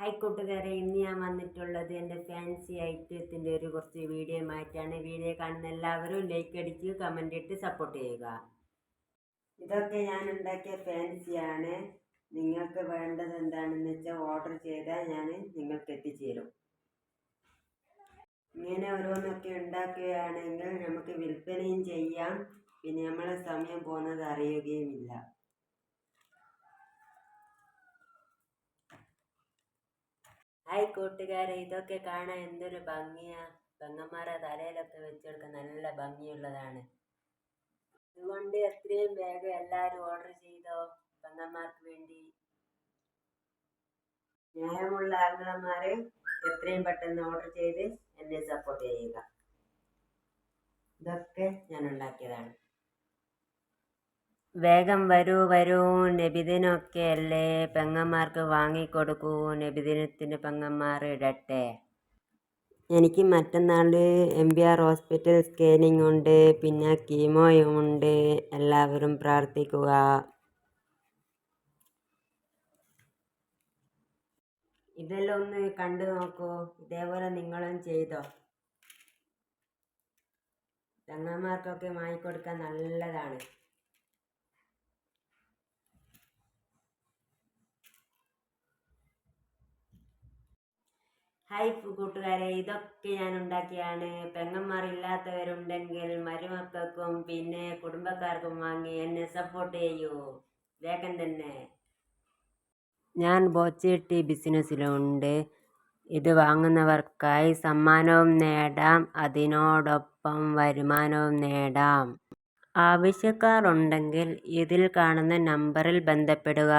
Hi കൂട്ടുകാരെ, ഇന്ന് ഞാൻ വന്നിട്ടുള്ളത് എൻ്റെ ഫാൻസി ഐറ്റത്തിൻ്റെ കുറച്ച് വീഡിയോ ആയിട്ടാണ്. വീഡിയോ കാണുന്ന എല്ലാവരും ലൈക്ക് അടിച്ച് കമൻ്റ് ഇട്ട് സപ്പോർട്ട് ചെയ്യുക. ഇതൊക്കെ ഞാൻ ഉണ്ടാക്കിയ ഫാൻസിയാണ്. നിങ്ങൾക്ക് വേണ്ടത് എന്താണെന്ന് വെച്ചാൽ ഓർഡർ ചെയ്താൽ ഞാൻ നിങ്ങൾക്ക് എത്തിച്ചേരും. ഇങ്ങനെ ഓരോന്നൊക്കെ ഉണ്ടാക്കുകയാണെങ്കിൽ നമുക്ക് വിൽപ്പനയും ചെയ്യാം, പിന്നെ നമ്മളെ സമയം പോകുന്നത് അറിയുകയുമില്ല. ഹായ് കൂട്ടുകാരെ, ഇതൊക്കെ കാണാൻ എന്തൊരു ഭംഗിയാ. പെങ്ങന്മാരെ തലയിലൊക്കെ വെച്ചെടുക്കാൻ നല്ല ഭംഗിയുള്ളതാണ്. അതുകൊണ്ട് എത്രയും വേഗം എല്ലാവരും ഓർഡർ ചെയ്തോ, പെങ്ങന്മാർക്ക് വേണ്ടി. ന്യായമുള്ള ആങ്ങളമാര് എത്രയും പെട്ടെന്ന് ഓർഡർ ചെയ്ത് എന്നെ സപ്പോർട്ട് ചെയ്യുക. ഇതൊക്കെ ഞാൻ ഉണ്ടാക്കിയതാണ്. വേഗം വരൂ വരൂ, നബിദിനമൊക്കെ അല്ലേ, പെങ്ങന്മാർക്ക് വാങ്ങിക്കൊടുക്കൂ. നബിദിനത്തിന് പെങ്ങന്മാർ ഇടട്ടെ. എനിക്ക് മറ്റന്നാൾ MBR ഹോസ്പിറ്റൽ സ്കാനിങ് ഉണ്ട്, പിന്നെ കീമോയും ഉണ്ട്. എല്ലാവരും പ്രാർത്ഥിക്കുക. ഇതെല്ലാം ഒന്ന് കണ്ടു നോക്കൂ. ഇതേപോലെ നിങ്ങളും ചെയ്തോ. പെങ്ങന്മാർക്കൊക്കെ വാങ്ങിക്കൊടുക്കാൻ നല്ലതാണ്. ഹായ് കൂട്ടുകാരെ, ഇതൊക്കെ ഞാൻ ഉണ്ടാക്കിയാണ്. പെങ്ങന്മാരില്ലാത്തവരുണ്ടെങ്കിൽ മരുമക്കൾക്കും പിന്നെ കുടുംബക്കാർക്കും വാങ്ങി എന്നെ സപ്പോർട്ട് ചെയ്യൂ വേഗം തന്നെ. ഞാൻ ബോച്ചട്ടി ബിസിനസ്സിലുണ്ട്. ഇത് വാങ്ങുന്നവർക്കായി സമ്മാനവും നേടാം, അതിനോടൊപ്പം വരുമാനവും നേടാം. ആവശ്യക്കാർ ഉണ്ടെങ്കിൽ ഇതിൽ കാണുന്ന നമ്പറിൽ ബന്ധപ്പെടുക.